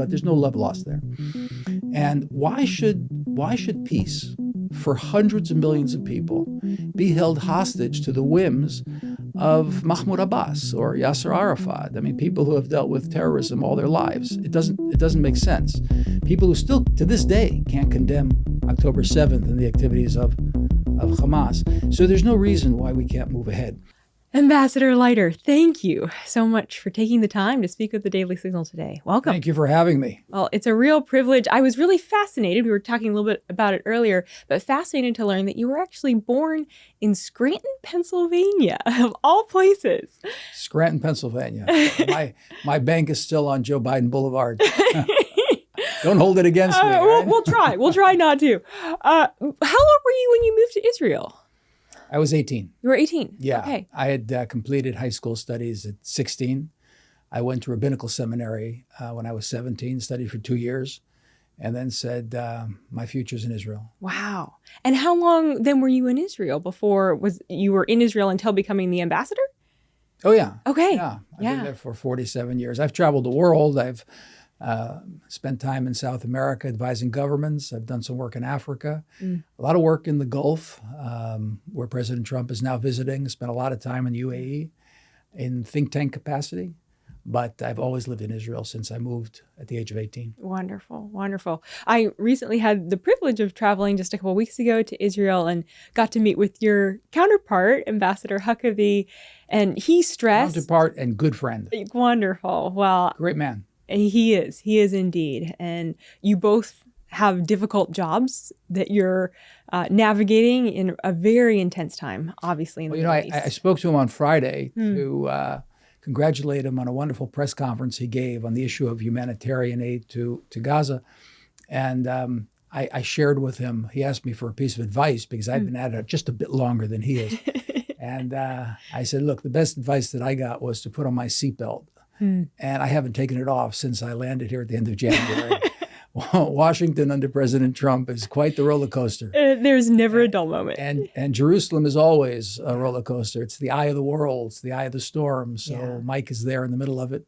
but there's no love lost there. And why should peace for hundreds of millions of people be held hostage to the whims of Mahmoud Abbas or Yasser Arafat? I mean, people who have dealt with terrorism all their lives. It doesn't make sense. People who still to this day can't condemn October 7th and the activities of Hamas. So there's no reason why we can't move ahead. Ambassador Leiter, thank you so much for taking the time to speak with the Daily Signal today. Welcome. Thank you for having me. Well, it's a real privilege. I was really fascinated. We were talking a little bit about it earlier, but fascinated to learn that you were actually born in Scranton, Pennsylvania, of all places. Scranton, Pennsylvania. My bank is still on Joe Biden Boulevard. Don't hold it against me. Right? We'll try. We'll try not to. How old were you when you moved to Israel? I was 18. You were 18? Yeah. Okay. I had completed high school studies at 16. I went to rabbinical seminary when I was 17, studied for 2 years, and then said, my future's in Israel. Wow. And how long then were you in Israel before you were in Israel until becoming the ambassador? Oh, yeah. Okay. Yeah. I've been there for 47 years. I've traveled the world. I've spent time in South America advising governments. I've done some work in Africa, a lot of work in the Gulf, where President Trump is now visiting. Spent a lot of time in UAE in think tank capacity. But I've always lived in Israel since I moved at the age of 18. Wonderful, wonderful. I recently had the privilege of traveling just a couple of weeks ago to Israel and got to meet with your counterpart, Ambassador Huckabee, and he stressed... Counterpart and good friend. Wonderful. Well... Great man. He is indeed. And you both have difficult jobs that you're navigating in a very intense time, obviously. In the Middle East. I spoke to him on Friday to congratulate him on a wonderful press conference he gave on the issue of humanitarian aid to Gaza. And I shared with him, he asked me for a piece of advice because I've been at it just a bit longer than he is. And I said, look, the best advice that I got was to put on my seatbelt. And I haven't taken it off since I landed here at the end of January. Washington under President Trump is quite the roller coaster. There's never a dull moment. And Jerusalem is always a roller coaster. It's the eye of the world. It's the eye of the storm. So Mike is there in the middle of it,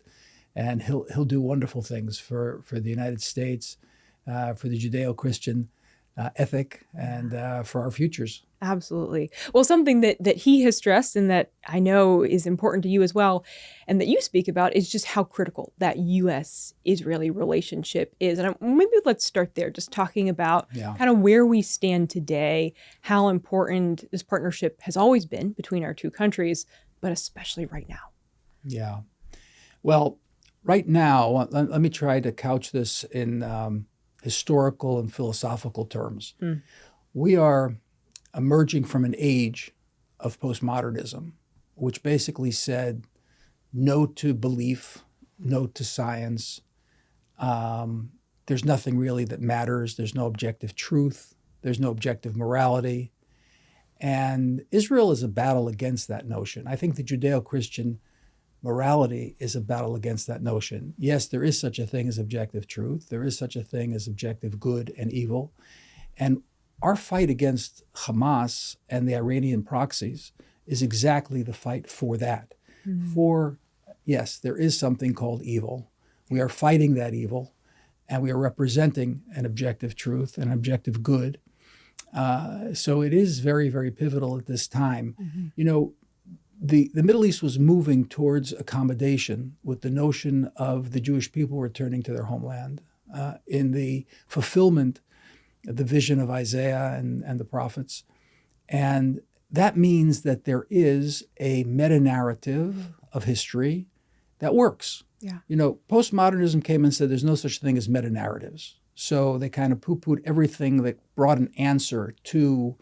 and he'll do wonderful things for the United States, for the Judeo-Christian ethic, and for our futures. Absolutely. Well, something that he has stressed and that I know is important to you as well, and that you speak about, is just how critical that U.S.-Israeli relationship is. And maybe let's start there, just talking about kind of where we stand today, how important this partnership has always been between our two countries, but especially right now. Yeah. Well, right now, let me try to couch this in historical and philosophical terms. We are emerging from an age of postmodernism, which basically said no to belief, no to science. There's nothing really that matters. There's no objective truth. There's no objective morality. And Israel is a battle against that notion. I think the Judeo-Christian morality is a battle against that notion. Yes, there is such a thing as objective truth. There is such a thing as objective good and evil. And our fight against Hamas and the Iranian proxies is exactly the fight for that. For, yes, there is something called evil. We are fighting that evil, and we are representing an objective truth, an objective good. So it is very, very pivotal at this time. You know, the Middle East was moving towards accommodation with the notion of the Jewish people returning to their homeland in the fulfillment the vision of Isaiah and the prophets. And that means that there is a meta-narrative of history that works. You know, postmodernism came and said there's no such thing as meta-narratives. So they kind of poo-pooed everything that brought an answer to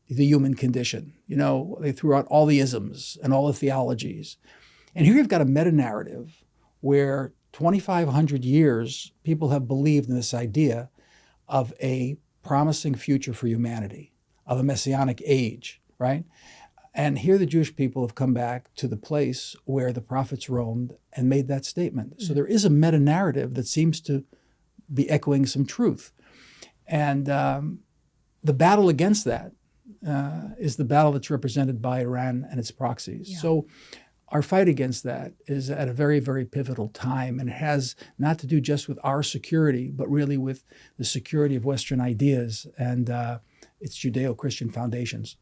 the human condition. You know, they threw out all the isms and all the theologies. And here you've got a meta-narrative where 2,500 years people have believed in this idea of a promising future for humanity, of a messianic age, right? And here the Jewish people have come back to the place where the prophets roamed and made that statement. So there is a meta-narrative that seems to be echoing some truth. And the battle against that is the battle that's represented by Iran and its proxies. So our fight against that is at a very, very pivotal time, and it has not to do just with our security, but really with the security of Western ideas and its Judeo-Christian foundations.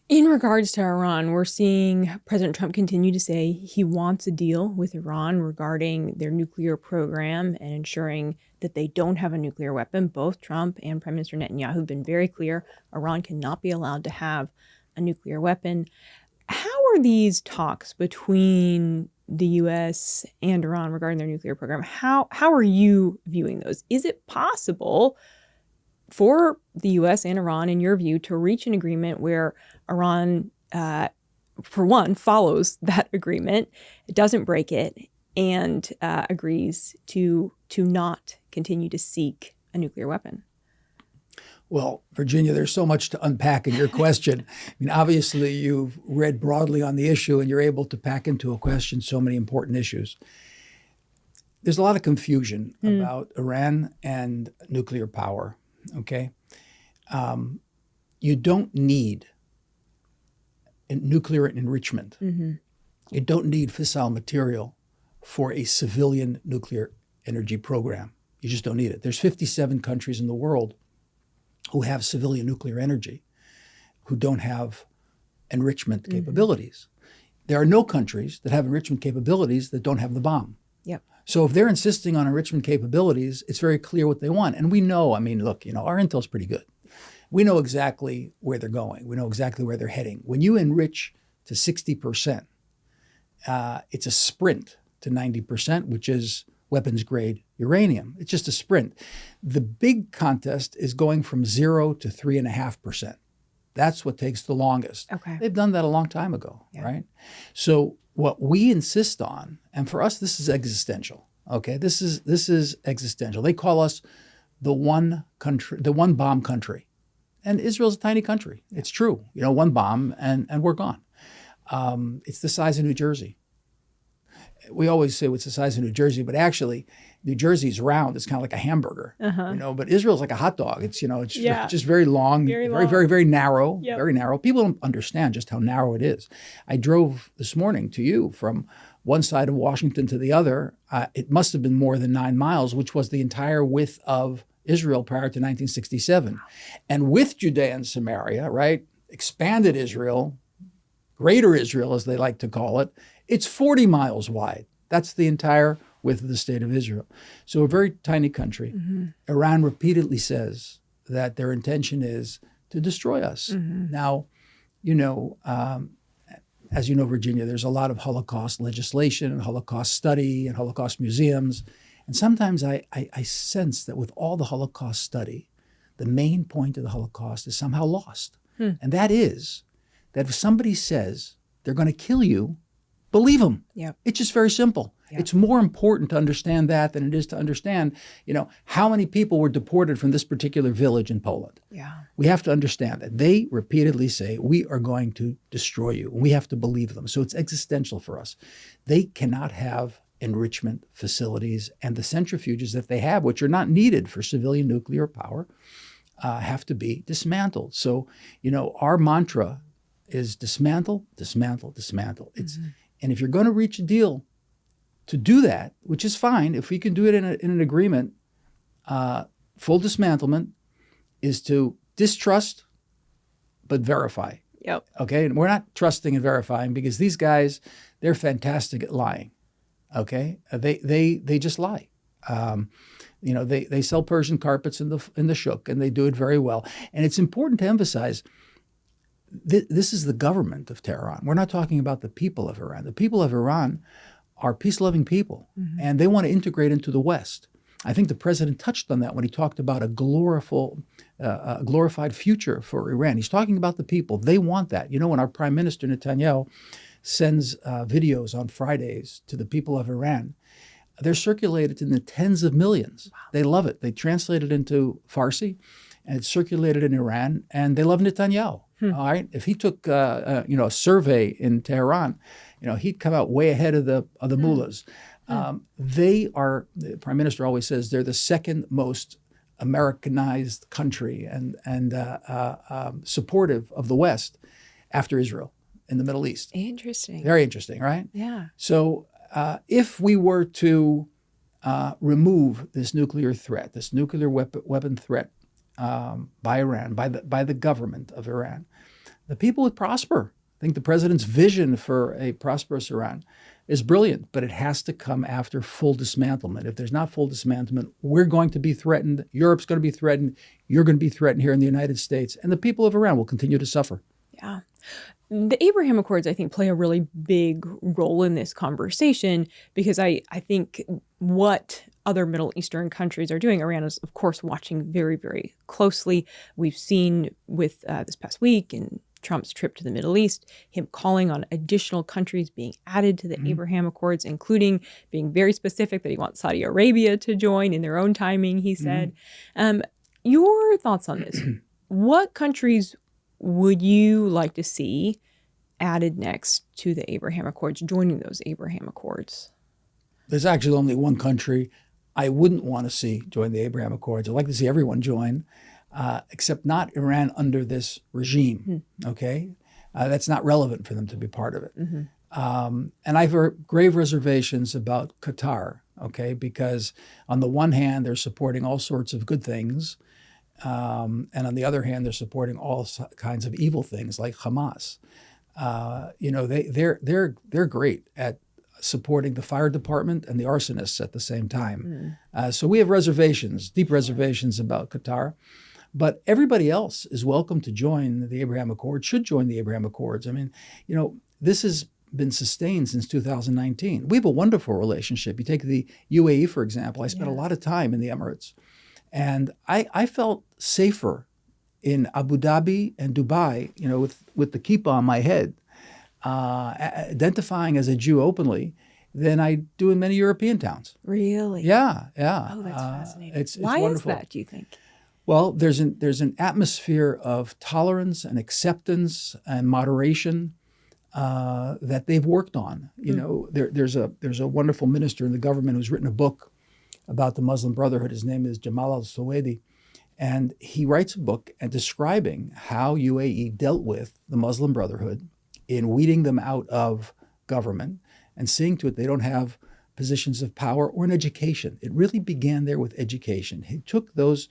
In regards to Iran, we're seeing President Trump continue to say he wants a deal with Iran regarding their nuclear program and ensuring that they don't have a nuclear weapon. Both Trump and Prime Minister Netanyahu have been very clear Iran cannot be allowed to have a nuclear weapon. How are these talks between the U.S. and Iran regarding their nuclear program? How are you viewing those? Is it possible for the U.S. and Iran, in your view, to reach an agreement where Iran, for one, follows that agreement, doesn't break it, and agrees to not continue to seek a nuclear weapon? Well, Virginia, there's so much to unpack in your question. I mean, obviously, you've read broadly on the issue, and you're able to pack into a question so many important issues. There's a lot of confusion about Iran and nuclear power. Okay, you don't need nuclear enrichment. You don't need fissile material for a civilian nuclear energy program. You just don't need it. There's 57 countries in the world who have civilian nuclear energy, who don't have enrichment capabilities. There are no countries that have enrichment capabilities that don't have the bomb. Yep. So if they're insisting on enrichment capabilities, it's very clear what they want. And we know, I mean, look, our intel's pretty good. We know exactly where they're going. We know exactly where they're heading. When you enrich to 60%, it's a sprint to 90%, which is weapons grade uranium. It's just a sprint. The big contest is going from 0 to 3.5%. That's what takes the longest. Okay. They've done that a long time ago, right? So what we insist on, and for us, this is existential. Okay, this is existential. They call us the one country, the one bomb country, and Israel's a tiny country. It's true. One bomb and we're gone. It's the size of New Jersey. We always say it's the size of New Jersey, but actually, New Jersey's round. It's kind of like a hamburger, But Israel's like a hot dog. It's just very long, very narrow, very narrow. People don't understand just how narrow it is. I drove this morning to you from one side of Washington to the other. It must have been more than 9 miles, which was the entire width of Israel prior to 1967. And with Judea and Samaria, right, expanded Israel, Greater Israel, as they like to call it, it's 40 miles wide. That's the entire width of the state of Israel. So a very tiny country. Iran repeatedly says that their intention is to destroy us. Now, as you know, Virginia, there's a lot of Holocaust legislation and Holocaust study and Holocaust museums. And sometimes I sense that with all the Holocaust study, the main point of the Holocaust is somehow lost. And that is that if somebody says they're going to kill you, believe them. Yep. It's just very simple. Yep. It's more important to understand that than it is to understand, how many people were deported from this particular village in Poland. Yeah. We have to understand that. They repeatedly say, we are going to destroy you. And we have to believe them. So it's existential for us. They cannot have enrichment facilities, and the centrifuges that they have, which are not needed for civilian nuclear power, have to be dismantled. So, our mantra is dismantle, dismantle, dismantle. And if you're going to reach a deal to do that, which is fine, if we can do it in an agreement, full dismantlement is to distrust but verify. Yep. Okay, and we're not trusting and verifying because these guys, they're fantastic at lying. Okay, they just lie. They sell Persian carpets in the shuk, and they do it very well. And it's important to emphasize. This is the government of Tehran. We're not talking about the people of Iran. The people of Iran are peace-loving people, and they want to integrate into the West. I think the president touched on that when he talked about a glorified future for Iran. He's talking about the people. They want that. When our Prime Minister Netanyahu sends videos on Fridays to the people of Iran, they're circulated in the tens of millions. Wow. They love it. They translate it into Farsi, and it's circulated in Iran, and they love Netanyahu. All right. If he took a survey in Tehran, he'd come out way ahead of the mullahs. They are. The prime minister always says they're the second most Americanized country and supportive of the West after Israel. in the Middle East. Interesting. Very interesting, right? Yeah. So if we were to remove this nuclear threat, this nuclear weapon threat by Iran, by the government of Iran, the people would prosper. I think the president's vision for a prosperous Iran is brilliant, but it has to come after full dismantlement. If there's not full dismantlement, we're going to be threatened. Europe's going to be threatened. You're going to be threatened here in the United States, and the people of Iran will continue to suffer. Yeah. The Abraham Accords, I think, play a really big role in this conversation because I think what other Middle Eastern countries are doing, Iran is, of course, watching very, very closely. We've seen with this past week and Trump's trip to the Middle East, him calling on additional countries being added to the Abraham Accords, including being very specific that he wants Saudi Arabia to join in their own timing, he said. Your thoughts on this? What countries would you like to see added next to the Abraham Accords, joining those Abraham Accords? There's actually only one country I wouldn't want to see join the Abraham Accords. I'd like to see everyone join, except not Iran under this regime, okay? That's not relevant for them to be part of it. And I have grave reservations about Qatar, okay? Because on the one hand, they're supporting all sorts of good things, and on the other hand, they're supporting all kinds of evil things like Hamas. They're great at supporting the fire department and the arsonists at the same time. So we have reservations, deep reservations about Qatar. But everybody else is welcome to join the Abraham Accords, should join the Abraham Accords. I mean, this has been sustained since 2019. We have a wonderful relationship. You take the UAE, for example. I spent a lot of time in the Emirates. And I felt safer in Abu Dhabi and Dubai, with the kippah on my head, identifying as a Jew openly, than I do in many European towns. Really? Yeah. Oh, that's fascinating. It's Why wonderful. is that, do you think? Well, there's an atmosphere of tolerance and acceptance and moderation that they've worked on. There's a wonderful minister in the government who's written a book about the Muslim Brotherhood. His name is Jamal al-Suwaidi. And he writes a book describing how UAE dealt with the Muslim Brotherhood in weeding them out of government and seeing to it they don't have positions of power or in education. It really began there with education. He took those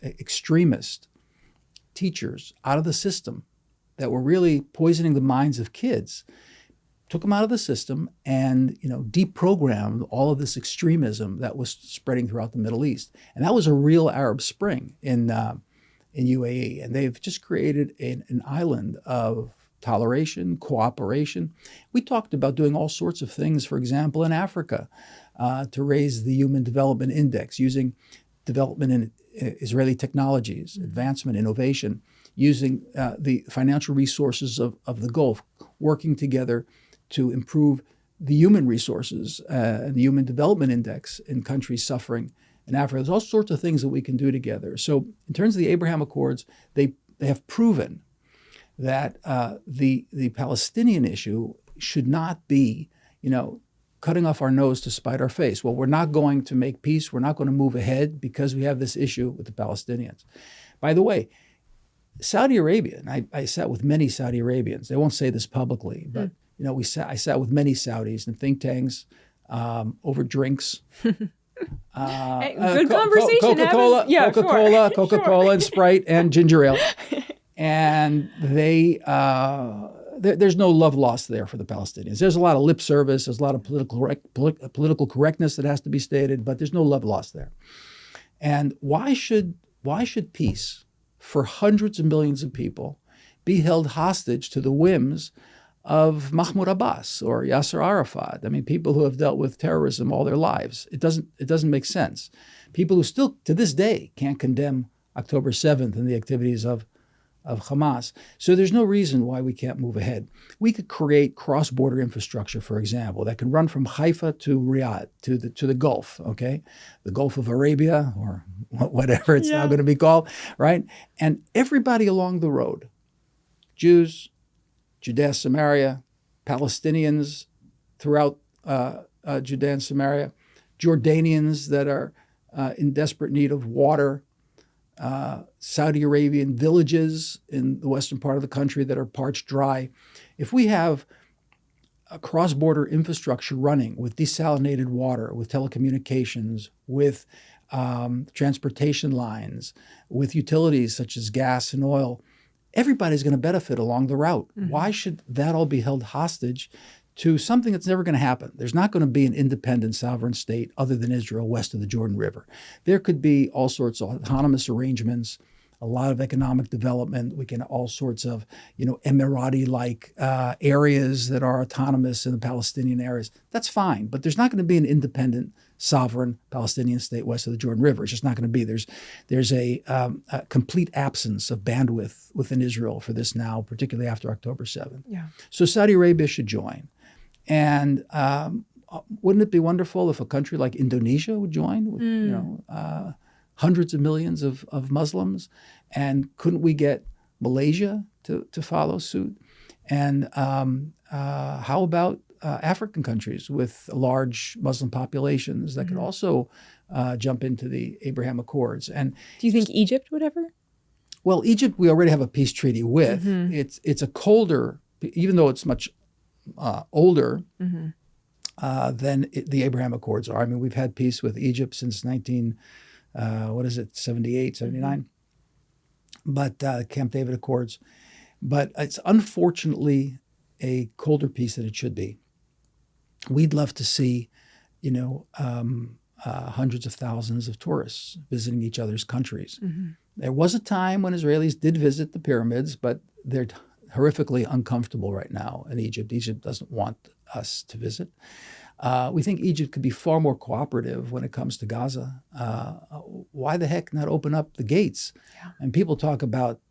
extremist teachers out of the system that were really poisoning the minds of kids, took them out of the system and deprogrammed all of this extremism that was spreading throughout the Middle East. And that was a real Arab Spring in UAE. And they've just created an island of toleration, cooperation. We talked about doing all sorts of things, for example, in Africa, to raise the Human Development Index, using development in Israeli technologies, advancement, innovation, using the financial resources of the Gulf, working together to improve the human resources and the Human Development Index in countries suffering in Africa. There's all sorts of things that we can do together. So in terms of the Abraham Accords, they have proven that the Palestinian issue should not be, cutting off our nose to spite our face. Well, we're not going to make peace. We're not going to move ahead because we have this issue with the Palestinians. By the way, Saudi Arabia, and I sat with many Saudi Arabians. They won't say this publicly, but I sat with many Saudis and think tanks over drinks. Good conversation. Coca-Cola, Yeah, Coca-Cola, and Sprite and ginger ale. And there's no love lost there for the Palestinians. There's a lot of lip service. There's a lot of political correctness that has to be stated, but there's no love lost there. And why should peace for hundreds of millions of people be held hostage to the whims of Mahmoud Abbas or Yasser Arafat? I mean, people who have dealt with terrorism all their lives. It doesn't make sense. People who still to this day can't condemn October 7th and the activities of Hamas. So there's no reason why we can't move ahead. We could create cross-border infrastructure, for example, that can run from Haifa to Riyadh, to the Gulf, okay? The Gulf of Arabia, or whatever it's now going to be called, right? And everybody along the road, Jews, Judea, Samaria, Palestinians throughout Judea and Samaria, Jordanians that are in desperate need of water, Saudi Arabian villages in the western part of the country that are parched dry. If we have a cross-border infrastructure running with desalinated water, with telecommunications, with transportation lines, with utilities such as gas and oil, everybody's going to benefit along the route. Mm-hmm. Why should that all be held hostage to something that's never going to happen? There's not going to be an independent sovereign state other than Israel west of the Jordan River. There could be all sorts of autonomous arrangements, a lot of economic development. We can all sorts of, Emirati-like areas that are autonomous in the Palestinian areas. That's fine, but there's not going to be an independent sovereign Palestinian state west of the Jordan River. It's just not going to be. There's a complete absence of bandwidth within Israel for this now, particularly after October 7th. Yeah. So Saudi Arabia should join. And wouldn't it be wonderful if a country like Indonesia would join? With, hundreds of millions of Muslims. And couldn't we get Malaysia to follow suit? And how about African countries with large Muslim populations that could also jump into the Abraham Accords? And do you think Egypt would ever? Well, Egypt, we already have a peace treaty with. Mm-hmm. It's a colder, even though it's much older than the Abraham Accords are. I mean, we've had peace with Egypt since 78, 79, but Camp David Accords. But it's unfortunately a colder peace than it should be. We'd love to see, hundreds of thousands of tourists visiting each other's countries. Mm-hmm. There was a time when Israelis did visit the pyramids, but they're horrifically uncomfortable right now in Egypt. Egypt doesn't want us to visit. We think Egypt could be far more cooperative when it comes to Gaza. Why the heck not open up the gates? Yeah. And people talk about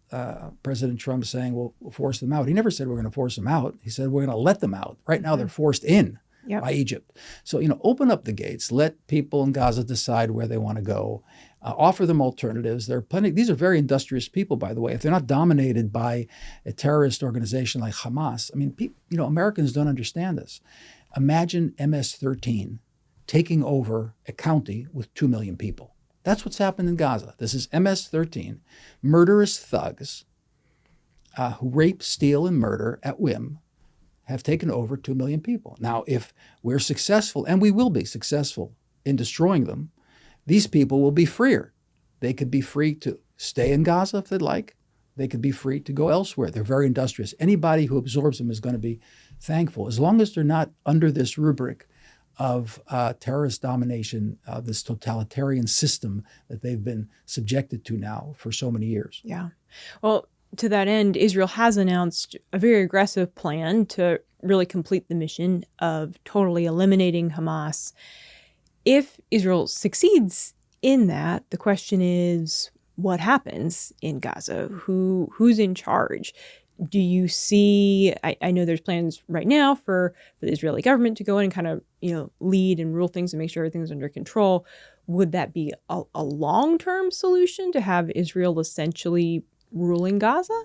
President Trump saying, well, we'll force them out. He never said we're going to force them out. He said we're going to let them out. Right now they're forced in by Egypt. So, open up the gates. Let people in Gaza decide where they want to go. Offer them alternatives. There are plenty. These are very industrious people, by the way. If they're not dominated by a terrorist organization like Hamas, I mean, Americans don't understand this. Imagine MS-13 taking over a county with 2 million people. That's what's happened in Gaza. This is MS-13, murderous thugs who rape, steal, and murder at whim have taken over 2 million people. Now, if we're successful, and we will be successful in destroying them, these people will be freer. They could be free to stay in Gaza if they'd like. They could be free to go elsewhere. They're very industrious. Anybody who absorbs them is going to be thankful, as long as they're not under this rubric of terrorist domination, this totalitarian system that they've been subjected to now for so many years. Yeah. Well, to that end, Israel has announced a very aggressive plan to really complete the mission of totally eliminating Hamas. If Israel succeeds in that, the question is, what happens in Gaza? Who's in charge? Do you see, I know there's plans right now for the Israeli government to go in and kind of, lead and rule things and make sure everything's under control. Would that be a long-term solution to have Israel essentially ruling Gaza?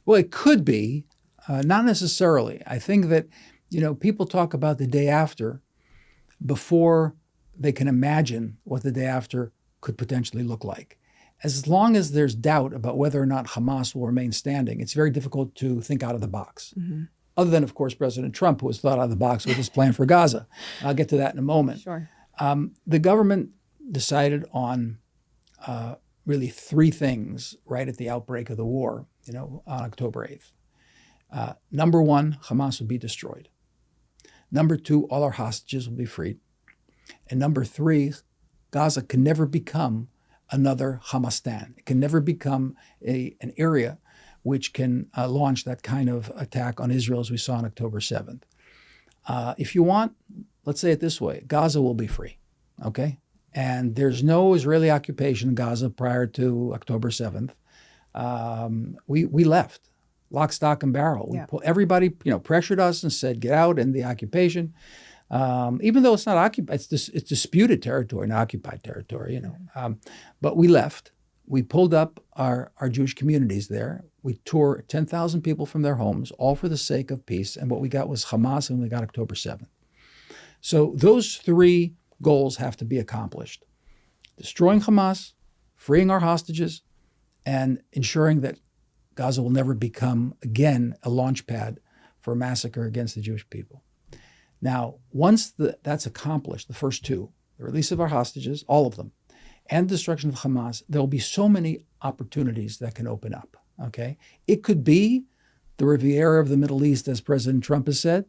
Well, it could be, not necessarily. I think that, people talk about the day after before they can imagine what the day after could potentially look like. As long as there's doubt about whether or not Hamas will remain standing, it's very difficult to think out of the box. Mm-hmm. Other than, of course, President Trump, who has thought out of the box with his plan for Gaza. I'll get to that in a moment. Sure. The government decided on really 3 things right at the outbreak of the war, on October 8th. Number 1, Hamas would be destroyed. Number 2, all our hostages will be freed. And number 3, Gaza can never become another Hamastan. It can never become an area which can launch that kind of attack on Israel as we saw on October 7th. If you want, let's say it this way, Gaza will be free, okay? And there's no Israeli occupation in Gaza prior to October 7th. We left, lock, stock, and barrel. Everybody, pressured us and said, get out, end the occupation. Even though it's not occupied, it's disputed territory, not occupied territory, but we left. We pulled up our Jewish communities there. We tore 10,000 people from their homes, all for the sake of peace. And what we got was Hamas, and we got October 7th. So those 3 goals have to be accomplished. Destroying Hamas, freeing our hostages and ensuring that Gaza will never become again a launch pad for a massacre against the Jewish people. Now, once that's accomplished, the first two, the release of our hostages, all of them, and the destruction of Hamas, there will be so many opportunities that can open up, okay? It could be the Riviera of the Middle East, as President Trump has said.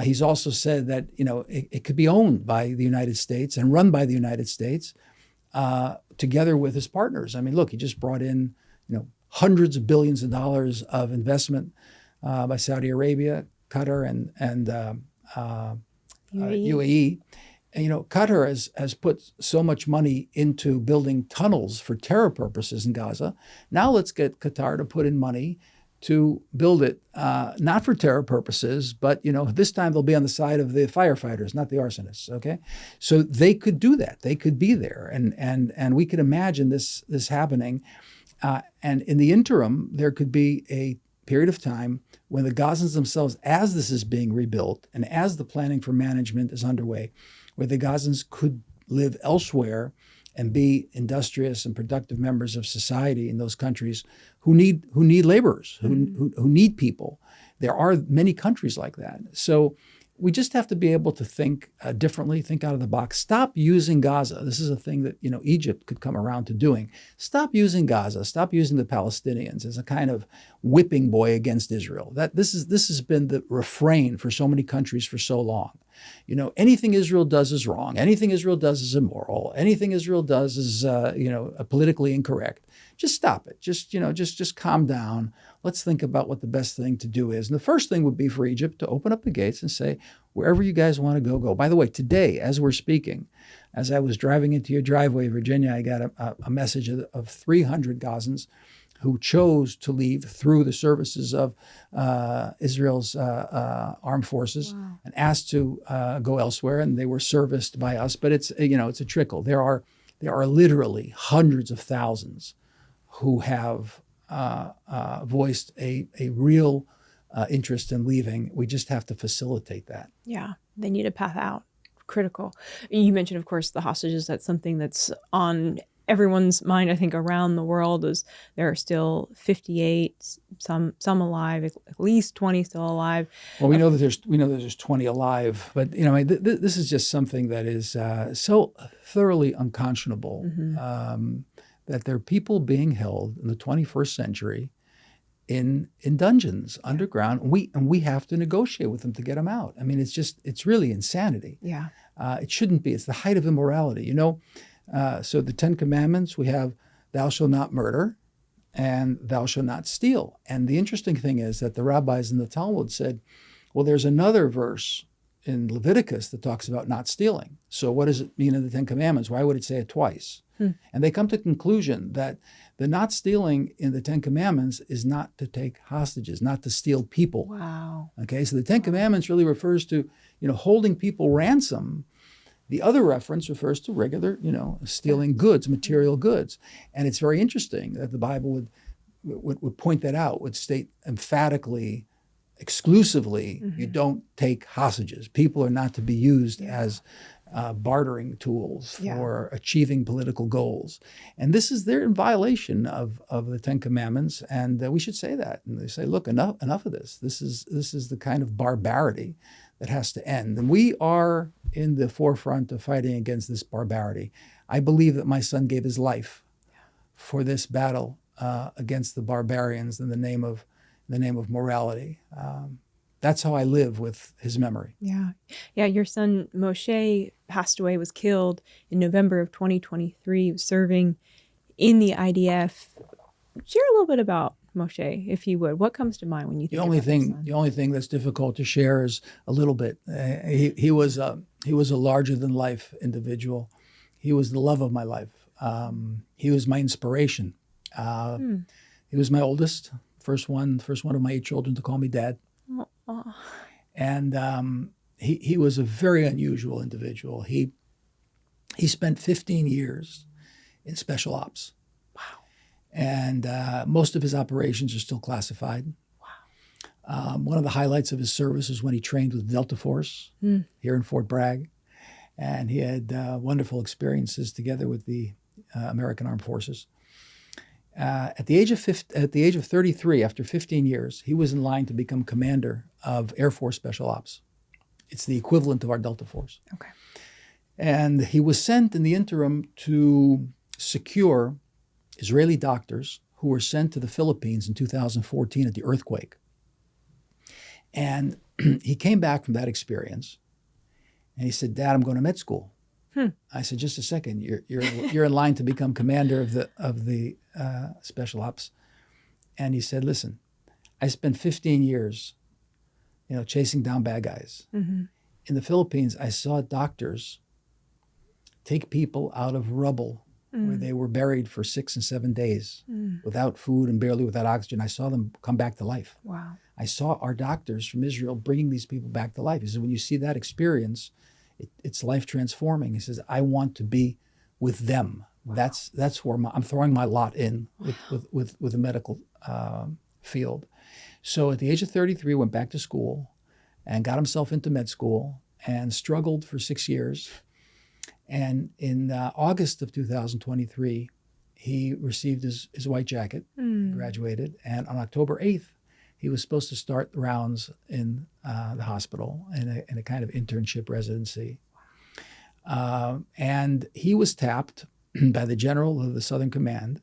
He's also said that, it could be owned by the United States and run by the United States together with his partners. I mean, look, he just brought in, hundreds of billions of dollars of investment by Saudi Arabia, Qatar, and UAE. And, Qatar has put so much money into building tunnels for terror purposes in Gaza. Now let's get Qatar to put in money to build it, not for terror purposes, but, this time they'll be on the side of the firefighters, not the arsonists, okay? So they could do that. They could be there. And we could imagine this happening. And in the interim, there could be a period of time when the Gazans themselves, as this is being rebuilt and as the planning for management is underway, where the Gazans could live elsewhere and be industrious and productive members of society in those countries who need laborers, who need people. There are many countries like that. So we just have to be able to think differently, think out of the box. Stop using Gaza. This is a thing that Egypt could come around to doing. Stop using Gaza. Stop using the Palestinians as a kind of whipping boy against Israel. This has been the refrain for so many countries for so long. Anything Israel does is wrong. Anything Israel does is immoral. Anything Israel does is politically incorrect. Just stop it. Just calm down. Let's think about what the best thing to do is. And the first thing would be for Egypt to open up the gates and say, wherever you guys want to go, go. By the way, today, as we're speaking, as I was driving into your driveway, Virginia, I got a message of 300 Gazans who chose to leave through the services of Israel's armed forces. Wow. And asked to go elsewhere, and they were serviced by us. But it's a trickle. There are literally hundreds of thousands who have voiced a real interest in leaving. We just have to facilitate that. Yeah, they need a path out. Critical. You mentioned, of course, the hostages. That's something that's on everyone's mind, I think, around the world. Is there are still 58, some alive, at least 20 still alive. Well, we know that there's 20 alive, but this is just something that is so thoroughly unconscionable. Mm-hmm. That there are people being held in the 21st century in dungeons underground, and we have to negotiate with them to get them out. I mean, it's really insanity. Yeah, it shouldn't be. It's the height of immorality. So the 10 Commandments, we have thou shalt not murder and thou shalt not steal. And the interesting thing is that the rabbis in the Talmud said, well, there's another verse in Leviticus that talks about not stealing. So what does it mean in the 10 Commandments? Why would it say it twice? And they come to the conclusion that the not stealing in the 10 Commandments is not to take hostages, not to steal people. Wow. Okay, so the 10 Commandments really refers to, holding people ransom. The other reference refers to regular, stealing goods, material goods. And it's very interesting that the Bible would point that out, would state emphatically, exclusively, you don't take hostages. People are not to be used as bartering tools for achieving political goals. And they're in violation of the 10 Commandments, and we should say that. And they say, look, enough of this. This is the kind of barbarity that has to end. And we are in the forefront of fighting against this barbarity. I believe that my son gave his life for this battle against the barbarians in the name of morality. That's how I live with his memory. Yeah. Your son Moshe passed away, was killed in November of 2023. He was serving in the IDF. Share a little bit about Moshe, if you would. What comes to mind when you think about his son? The only thing that's difficult to share is a little bit. He was a larger than life individual. He was the love of my life. He was my inspiration. He was my oldest, first one of my 8 children to call me dad. Oh. And he was a very unusual individual. He spent 15 years in special ops. Wow. And most of his operations are still classified. Wow. One of the highlights of his service is when he trained with Delta Force here in Fort Bragg. And he had wonderful experiences together with the American Armed Forces. At the age of 33, after 15 years, he was in line to become commander of Air Force Special Ops. It's the equivalent of our Delta Force. Okay. And he was sent in the interim to secure Israeli doctors who were sent to the Philippines in 2014 at the earthquake. And he came back from that experience, and he said, "Dad, I'm going to med school." I said, "Just a second. You're in line to become commander of the special ops." And he said, "Listen, I spent 15 years, chasing down bad guys. Mm-hmm. In the Philippines, I saw doctors take people out of rubble where they were buried for 6 and 7 days without food and barely without oxygen. I saw them come back to life. Wow. I saw our doctors from Israel bringing these people back to life." He said, "When you see that experience, it's life transforming." He says, "I want to be with them." Wow. That's where I'm throwing my lot in with the medical field. So at the age of 33, went back to school and got himself into med school and struggled for 6 years. And in August of 2023, he received his white jacket, graduated, and on October 8th, he was supposed to start the rounds in the hospital in a kind of internship residency. And he was tapped by the general of the Southern Command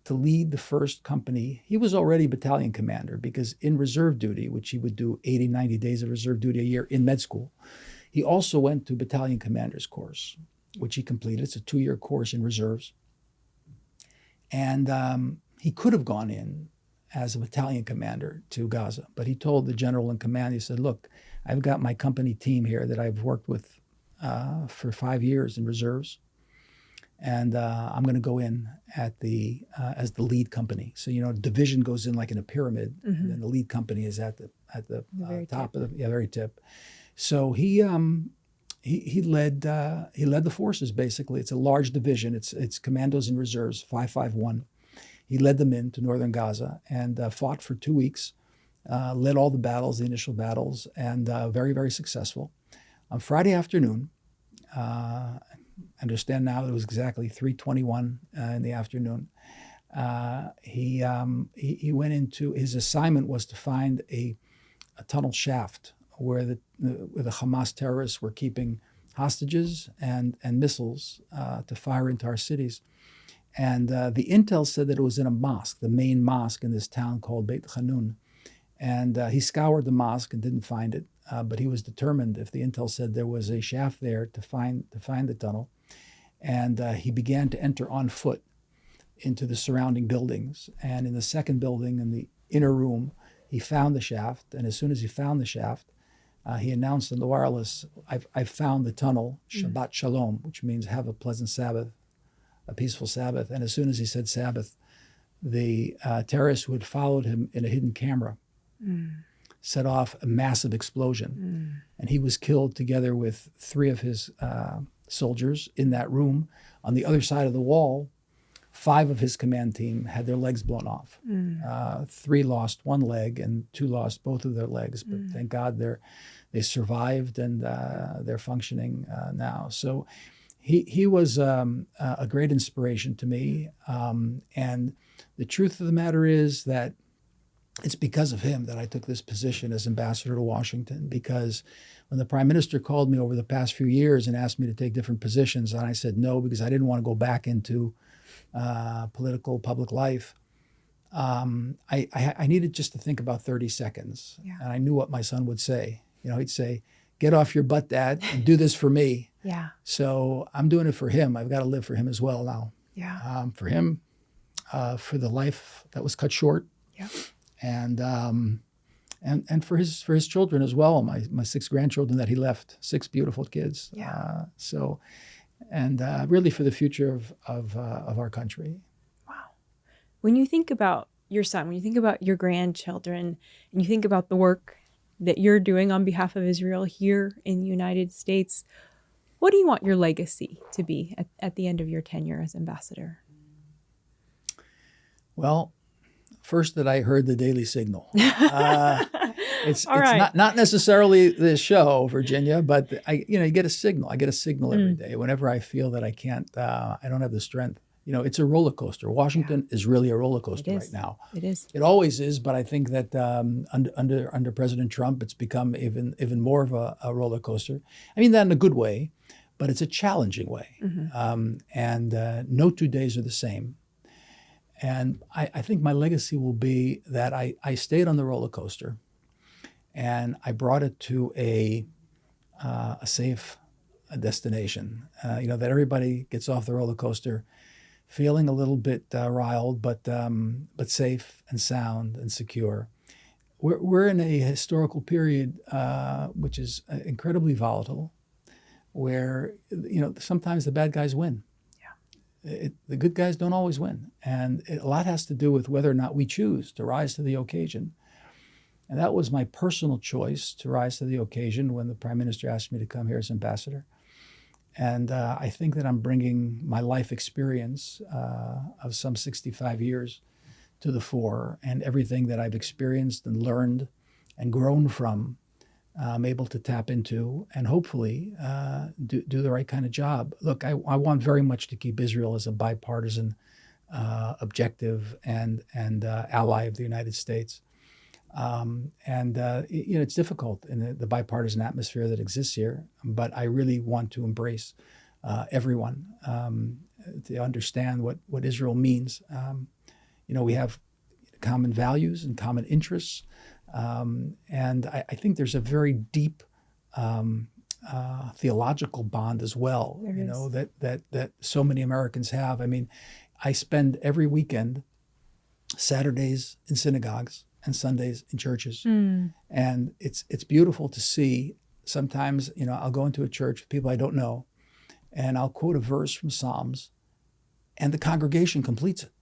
to lead the first company. He was already battalion commander because in reserve duty, which he would do 80, 90 days of reserve duty a year in med school, he also went to battalion commander's course, which he completed. It's a 2-year course in reserves. And he could have gone in as a battalion commander to Gaza. But he told the general in command, he said, "Look, I've got my company team here that I've worked with for 5 years in reserves. And I'm going to go in at as the lead company." So, division goes in like in a pyramid, and then the lead company is at the top of the very tip. So he led the forces basically. It's a large division. It's commandos and reserves, 551. He led them into northern Gaza and fought for 2 weeks, led all the battles, the initial battles, and very, very successful. On Friday afternoon, I understand now it was exactly 3:21 in the afternoon, he went into, his assignment was to find a tunnel shaft where the Hamas terrorists were keeping hostages and missiles to fire into our cities. And the intel said that it was in a mosque, the main mosque in this town called Beit Hanun. And he scoured the mosque and didn't find it, but he was determined, if the intel said there was a shaft there, to find the tunnel. And he began to enter on foot into the surrounding buildings. And in the second building, in the inner room, he found the shaft. And as soon as he found the shaft, he announced on the wireless, I've found the tunnel, Shabbat Shalom, which means have a pleasant Sabbath, a peaceful Sabbath. And as soon as he said Sabbath, the terrorists who had followed him in a hidden camera set off a massive explosion. And he was killed together with 3 of his soldiers in that room. On the other side of the wall, 5 of his command team had their legs blown off. 3 lost 1 leg and 2 lost both of their legs. But thank God they survived and they're functioning now. So he was a great inspiration to me. And the truth of the matter is that it's because of him that I took this position as ambassador to Washington, because when the prime minister called me over the past few years and asked me to take different positions, and I said no, because I didn't want to go back into political public life, I needed just to think about 30 seconds. Yeah. And I knew what my son would say. He'd say, "Get off your butt, Dad, and do this for me." Yeah. So I'm doing it for him. I've got to live for him as well now. Yeah. For him, for the life that was cut short. Yeah. And for his children as well, my 6 grandchildren that he left, 6 beautiful kids. Yeah. Really for the future of our country. Wow. When you think about your son, when you think about your grandchildren, and you think about the work that you're doing on behalf of Israel here in the United States, what do you want your legacy to be at the end of your tenure as ambassador? Well, first, that I heard the daily signal. It's not necessarily this show, Virginia, but you get a signal. I get a signal every day whenever I feel that I don't have the strength it's a roller coaster. Washington is really a roller coaster right now. It is. It always is, but I think that under President Trump, it's become even more of a roller coaster. I mean that in a good way, but it's a challenging way. And no 2 days are the same. And I think my legacy will be that I stayed on the roller coaster, and I brought it to a safe destination. That everybody gets off the roller coaster feeling a little bit riled, but safe and sound and secure. We're in a historical period which is incredibly volatile, where sometimes the bad guys win. The good guys don't always win, and a lot has to do with whether or not we choose to rise to the occasion. And that was my personal choice, to rise to the occasion when the Prime Minister asked me to come here as ambassador. And I think that I'm bringing my life experience of some 65 years to the fore, and everything that I've experienced and learned and grown from, I'm able to tap into and hopefully do the right kind of job. Look, I want very much to keep Israel as a bipartisan objective and ally of the United States. It's difficult in the bipartisan atmosphere that exists here, but I really want to embrace everyone to understand what Israel means. We have common values and common interests, and I think there's a very deep theological bond as well. That so many Americans have. I mean, I spend every weekend, Saturdays in synagogues and Sundays in churches. And it's beautiful to see. Sometimes, I'll go into a church with people I don't know, and I'll quote a verse from Psalms, and the congregation completes it.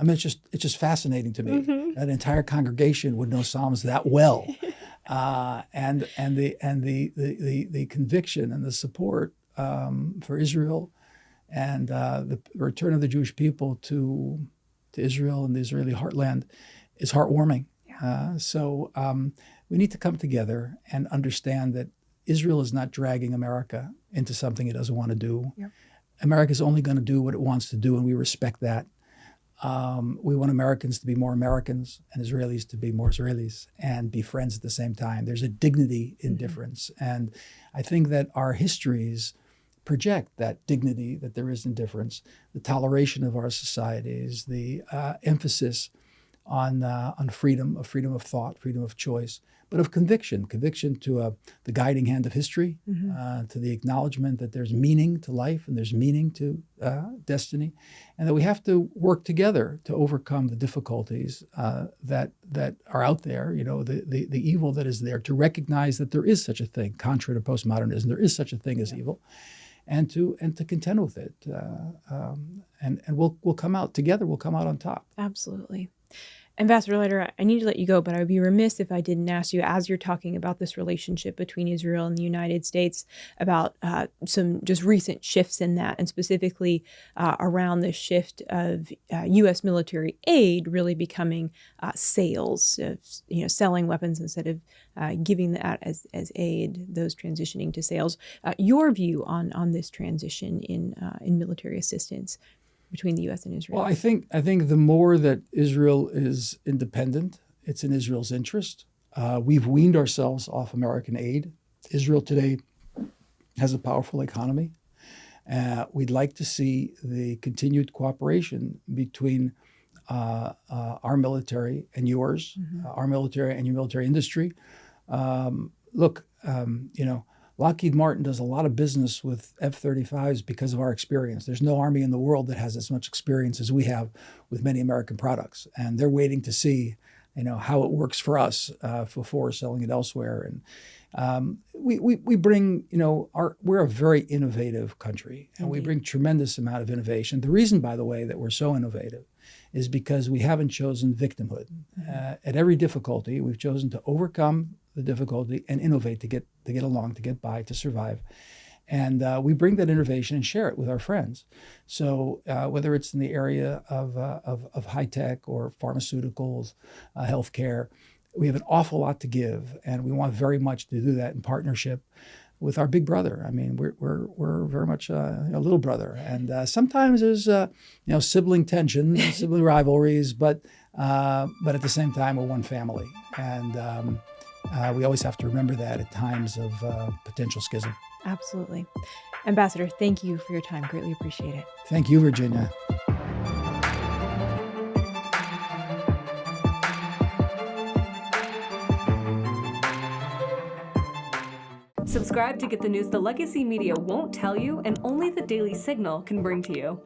I mean, it's just fascinating to me. An entire congregation would know Psalms that well. And the conviction and the support for Israel and the return of the Jewish people to Israel and the Israeli heartland is heartwarming. So we need to come together and understand that Israel is not dragging America into something it doesn't want to do. America is only going to do what it wants to do, and we respect that. We want Americans to be more Americans and Israelis to be more Israelis and be friends at the same time. There's a dignity in difference. And I think that our histories project that dignity that there is in difference, the toleration of our societies, the emphasis on freedom of thought, freedom of choice, but of conviction to the guiding hand of history, to the acknowledgement that there's meaning to life and there's meaning to destiny, and that we have to work together to overcome the difficulties that are out there, the evil that is there, to recognize that there is such a thing, contrary to postmodernism, there is such a thing as evil, and to contend with it. And we'll come out together, we'll come out on top. Absolutely. Ambassador Leiter, I need to let you go, but I would be remiss if I didn't ask you, as you're talking about this relationship between Israel and the United States, about some just recent shifts in that, and specifically around the shift of U.S. military aid really becoming sales, selling weapons instead of giving that as aid, those transitioning to sales. Your view on this transition in military assistance between the U.S. and Israel? Well, I think the more that Israel is independent, it's in Israel's interest. We've weaned ourselves off American aid. Israel today has a powerful economy. We'd like to see the continued cooperation between our military and yours, our military and your military industry. Lockheed Martin does a lot of business with F-35s because of our experience. There's no army in the world that has as much experience as we have with many American products. And they're waiting to see, how it works for us before selling it elsewhere. And we bring, we're a very innovative country, and we bring tremendous amount of innovation. The reason, by the way, that we're so innovative is because we haven't chosen victimhood. At every difficulty, we've chosen to overcome the difficulty and innovate to get along, to get by, to survive. And we bring that innovation and share it with our friends. So whether it's in the area of high tech or pharmaceuticals, healthcare, we have an awful lot to give, and we want very much to do that in partnership. with our big brother. I mean, we're very much a little brother, and sometimes there's sibling tension, sibling rivalries, but at the same time we're one family, and we always have to remember that at times of potential schism. Absolutely. Ambassador, thank you for your time. Greatly appreciate it. Thank you, Virginia. Subscribe to get the news the legacy media won't tell you and only the Daily Signal can bring to you.